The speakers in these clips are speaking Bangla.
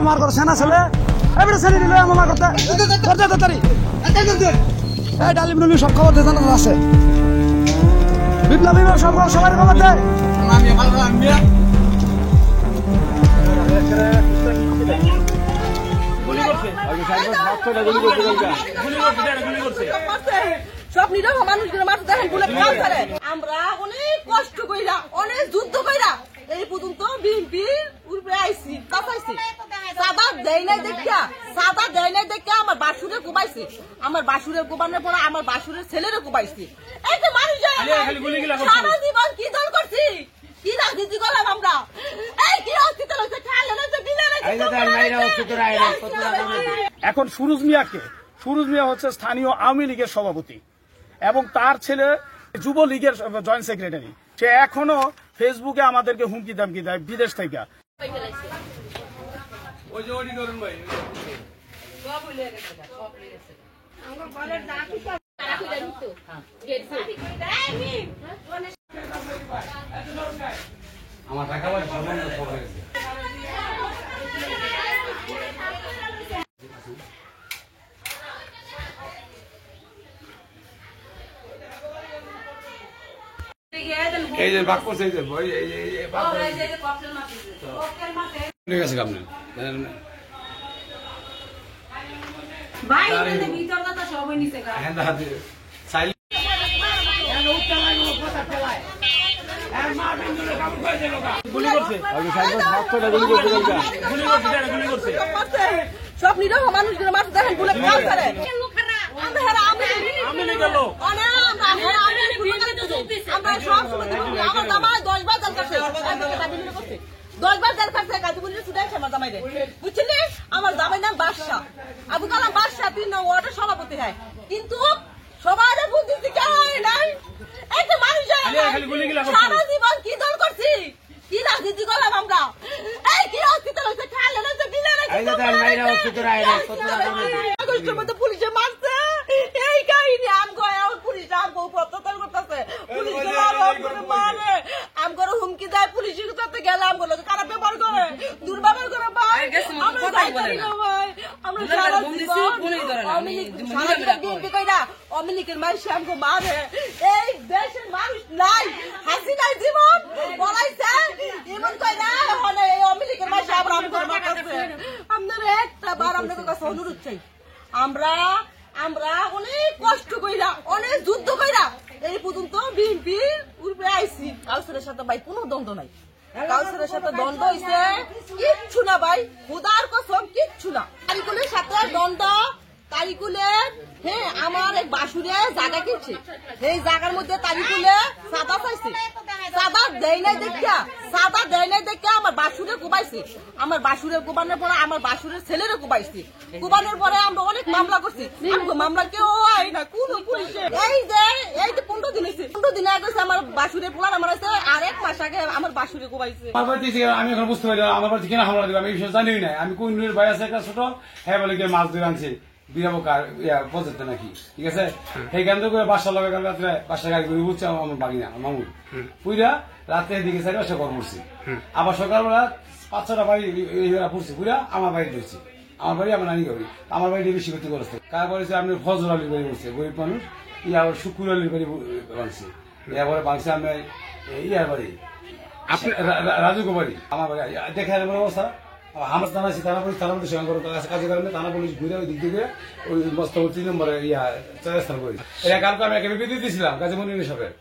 মামার করে সেনা ছেলে এবারে ছেলে দিল মামা করতে তাড়াতাড়ি এই ডালিম ডুলি সব খবর দিয়ে জানা আছে বিপ্লবী সব সবাই খবর দেয় সব নিরহ মানুষগুলো মাথা দেখেন বলে আমরা অনেক কষ্ট কইরা অনেক যুদ্ধ কইরা এই পর্যন্ত বিএনপির উপরে আইছি কাছাইছি সাদা দেয় নাই দেখা আমার বাসুরে কোবাইছে আমার বাসুরের কোবানোর পর আমার বাসুরের ছেলেরও কোবাইছে এই তো মানুষ সারা জীবন কি দল করছি কি রাজনীতি করলাম আমরা এই কি হসপিটাল হচ্ছে এখন সুরুজ মিয়া হচ্ছে স্থানীয় আওয়ামী লীগের সভাপতি এবং তার ছেলে যুবলীগের জয়েন্ট সেক্রেটারি সে এখনো ফেসবুকে আমাদেরকে হুমকি দামকি দেয় বিদেশ থেকে আমার টাকা এই যে বাক করছে সব নিরহ মানুষগুলো মাথা দেখেন বলে আমার জামাই 10 বার জেল কাটছে 10 বার জেল কাটছে গাজীপুরে ছুটাইছে আমার জামাই বুঝলি আমার জামাই নাম বাদশা আবু কালাম বাদশা 3 নং ওয়ার্ডের সভাপতি হয় কিন্তু সবার বুদ্ধি শিখায় নাই একটা মানুষ সারা জীবন কি দল করছি কি রাজনীতি করলাম আমরা এই কি হসপিটাল হচ্ছে খেয়াল হচ্ছে আগস্টের মধ্যে পুলিশে মারছে এই কাহিনী পুলিশ আমগো প্রত্যাচার করতেছে পুলিশ মারে আমগো হুমকি দেয় পুলিশের সাথে গেলে আমগো খারাপ ব্যবহার করে দুর্ব্যবহার করে ভাই আমরা সারা আওয়ামী লীগের মানুষ আমগো মারে এই দেশের মানুষ নাই হাসি নাই জীবন বলাইছে এমন কই না এই আওয়ামী লীগের মানুষ আমরা আপনাদের একটা বার আপনাদের কাছে অনুরোধ চাই আমরা অনেক কষ্ট কইরা অনেক যুদ্ধ কইরা এই পর্যন্ত বিএনপির উপরে আইছি কাউসারের সাথে ভাই কোনো দ্বন্দ্ব নাই কাউসারের সাথে দ্বন্দ্ব হইছে কিচ্ছু না ভাই খুদার কসম কিচ্ছু না তারিকুলের সাথে দ্বন্দ্ব তারিকুলের হ্যাঁ আমার এক বাসুরে জায়গা কিনছে এই জায়গার মধ্যে তারিকুলে সাদা পাইছে সাদা দেয় নাই দেখা আমার বাসুরে কোবাইছে আমার বাসুরের কোবানোর পরে আমার বাসুরের ছেলেরও কোবাইছে কোবানোর পরে আমরা অনেক মামলা করছি মামলা কেউ হয় না কোন পুলিশে এই যে 15 দিন হয়েছে 15 দিন আগে আমার বাসুরের পোলার আমার আছে আর 1 মাস আগে আমার বাসুরে কোবাইছে আমি এখন বুঝতে পারি আমার বাড়িতে কেন হামলা দিবে আমি এই বিষয়ে জানি না আমি কোন ভাই আছে একটা ছোট হ্যাঁ বলে গিয়ে মাছ ধরে আনছে বিরাবো পর্যন্ত নাকি ঠিক আছে সেইখান থেকে বাসার লগে রাত্রে বাসার গাড়ি করে বুঝছে আমার বাগিনা মামুর পুরা রাত্রে দিকে 4 বাসা ঘর পড়ছি আবার সকালবেলা 5-6টা বাড়ি পড়ছি পুরা আমার বাড়ি ধরছি আমার বাড়ি আমার নানি বাড়ি আমার বাড়ি বেশি করতে করেছে কার বাড়িতে আপনি ফজল আলীর বাড়ি বলছে গরিব মানুষ আবার শুকুর আলীর বাড়ি বানছে এরপরে বাংছে আমি ইয়ার বাড়ি রাজুকো বাড়ি আমার বাড়ি দেখে অবস্থা আমার থানা আছে থানা পুলিশ থানা পুলিশ কাজের কারণে থানা পুলিশ ঘুরে ওই দিক থেকে ওই মস্ত 3 নম্বরে 4 স্থান করি এটা কালকে আমি একটা বিবৃতি দিয়েছিলাম কাজী মনির সাহেবের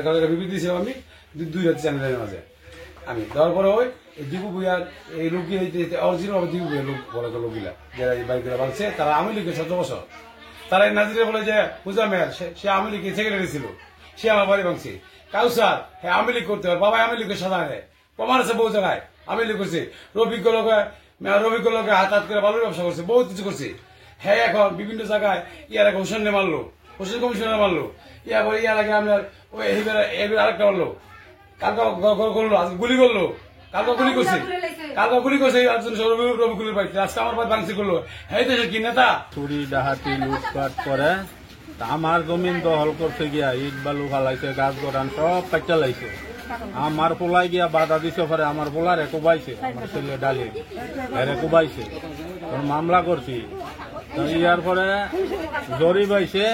কালকে বিবৃতি দিয়েছিলাম আমি 2 রাত চ্যানেলের মাঝে আমি দেওয়ার পরে ওই দীপু ভুইয়ার এই লোক অরিজিনাল দীপু ভুইয়ার লোক বড় লোকগুলা যারা এই বাইকগুলো বাংছে তারা আওয়ামী লীগের 17 বছর তারা নাজিরে বলে যে হুজামের সে আওয়ামী লীগের সেক্রেটারি ছিল সে আমার বাড়ি ভাঙছে কাউসার হ্যাঁ আওয়ামী লীগ করতে হবে বাবা আওয়ামী লীগের সাদা নেয় প্রমাণ আছে বহু জায়গায় আমি করছি রফিকুল্লোকে হাত করে বালুর ব্যবসা করছে বহুত কিছু করছে হ্যাঁ এখন বিভিন্ন জায়গায় ইয়ার আগে হোসেনকে মারলো হোসেন কমিশনার মারলো ইয়ার আগে আপনার ওই আরেকটা মারলো কালকে করলো আজকে গুলি করলো কালকে গুলি করছে রফিকুলের বাড়িতে আজকে আমার বাড়ি ভাঙচুর করলো হ্যাঁ দেশের কি নেতা চুরি ডাহাতি লুটপাট করে আমার জমিন দখল করতে গিয়া ইট বালু ফালাইছে গাছ গড়ান সব কাটা লাইছে আমার পোলাই গিয়া বাধা দিছে পরে আমার পোলার কোবাইছে, আমার ছেলে ডালি এর কোবাইছে, মামলা করছি। তো ইয়ার পরে জরি পাইছে,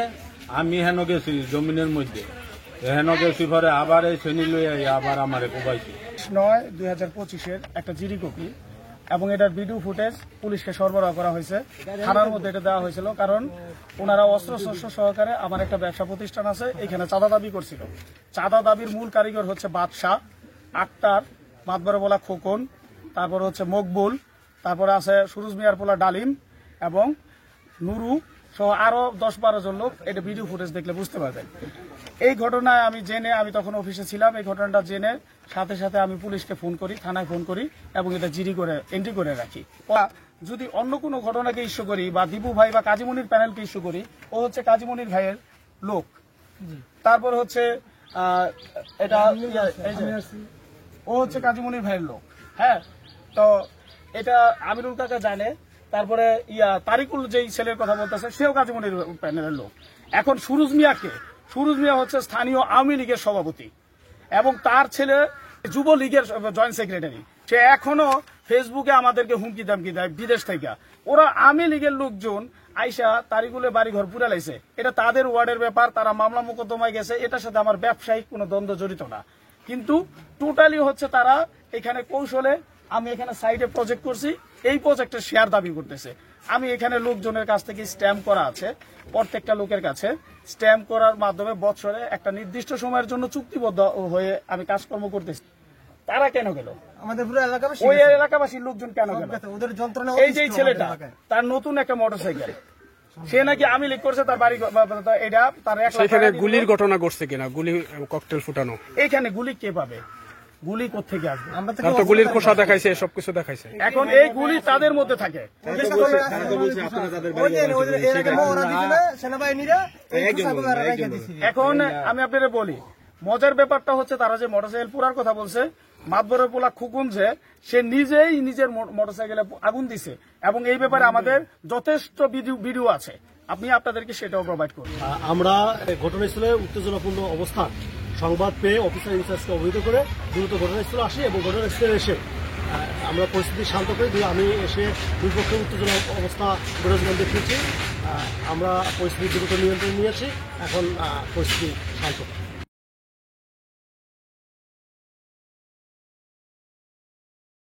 আমি হেন গেছি জমিনের মধ্যে, হেন গেছি পরে আবার এই শ্রেণী লই আবার আমার কোবাইছে। 9/2025 একটা জিডি কপি এবং এটার ভিডিও ফুটেজ পুলিশকে সরবরাহ করা হয়েছে। থানার মধ্যে এটা দেওয়া হয়েছিল, কারণ ওনারা অস্ত্রশস্ত্র সহকারে আমার একটা ব্যবসা প্রতিষ্ঠান আছে, এখানে চাঁদা দাবি করছিল। চাঁদা দাবির মূল কারিগর হচ্ছে বাদশাহ, আক্তার, মাতবরে বলা খোকন, তারপর হচ্ছে মকবুল, তারপরে আছে সুরুজ মিয়ার পোলা ডালিম এবং নুরু সহ আরো 10-12 জন লোক। এটা ভিডিও ফুটেজ দেখলে বুঝতে পারবেন। এই ঘটনায় আমি তখন অফিসে ছিলাম, এই ঘটনাটা জেনে সাথে সাথে আমি পুলিশকে ফোন করি, থানায় ফোন করি এবং এটা জিডি করে এন্ট্রি করে রাখি। যদি অন্য কোনো ঘটনাকে ইস্যু করি বা দীপু ভাই বা কাজীমনির প্যানেলকে ইস্যু করি, ও হচ্ছে কাজীমনির ভাইয়ের লোক। তারপর হচ্ছে এটা ও হচ্ছে কাজীমনির ভাইয়ের লোক। হ্যাঁ, তো এটা আমিরুল কাকা জানে। তারপরে তারিকুল যেই ছেলের কথা বলতেছে সেও কাজীমনির প্যানেলের লোক। এখন সুরুজ মিয়া হচ্ছে স্থানীয় আওয়ামী লীগের সভাপতি এবং তার ছেলে যুবলীগের জয়েন্ট সেক্রেটারি। সে এখনো ফেসবুকে আমাদেরকে হুমকি দামকি দেয় বিদেশ থেকে। ওরা আওয়ামী লীগের লোকজন আইসা তারিকুলে বাড়ি ঘর পুরা লাইছে, এটা তাদের ওয়ার্ডের ব্যাপার, তারা মামলা মোকদ্দমায় গেছে, এটার সাথে আমার ব্যবসায়িক কোনো দ্বন্দ্ব জড়িত না। কিন্তু টোটালি হচ্ছে তারা এখানে কৌশলে, আমি এখানে সাইডে প্রজেক্ট করছি, এই প্রজেক্টের শেয়ার দাবি করতেছে। আমি এখানে লোকজনের কাছ থেকে স্ট্যাম্প করা আছে, প্রত্যেকটা লোকের কাছে স্ট্যাম্প করার মাধ্যমে বছরে একটা নির্দিষ্ট সময়ের জন্য চুক্তিবদ্ধ হয়ে আমি কাজকর্ম করতেছি। তারা কেন গেল? আমাদের পুরো এলাকাবাসী, ওই এলাকাবাসীর লোকজন কেন গেল? ওদের যন্ত্রণা। এই যে ছেলেটা, তার নতুন একটা মোটরসাইকেল, সে নাকি আমি লিক করছে তার বাড়ি, এটা তার 1 লাখ সেখানে গুলির ঘটনা ঘটছে কিনা, গুলি ককটেল ফুটানো, এখানে গুলি কে পাবে? গুলি কোত্থেকে আসবে? তার তো গুলির খোসা দেখাইছে, সবকিছু দেখাইছে। এখন এই গুলি তাদের মধ্যে থাকে। সেনাবাহিনীরা এখন আমি আপনাদের বলি, মজার ব্যাপারটা হচ্ছে তারা যে মোটরসাইকেল পুরার কথা বলছে, মাতবরের পোলা খুকুন যে সে নিজেই নিজের মোটরসাইকেলে আগুন দিছে এবং এই ব্যাপারে আমাদের যথেষ্ট ভিডিও আছে, আপনি আপনাদেরকে সেটাও প্রোভাইড করুন। আমরা ঘটনাস্থলে উত্তেজনাপূর্ণ অবস্থান সংবাদ পেয়ে অফিসার ইনচার্জকে অবহিত করে দ্রুত ঘটনাস্থলে আসি এবং ঘটনাস্থলে এসে আমরা পরিস্থিতি শান্ত করি। আমি এসে দুই পক্ষের উত্তেজনা অবস্থা বিরাজমান দেখিয়েছি। আমরা পরিস্থিতি দ্রুত নিয়ন্ত্রণ নিয়েছি, এখন পরিস্থিতি শান্ত।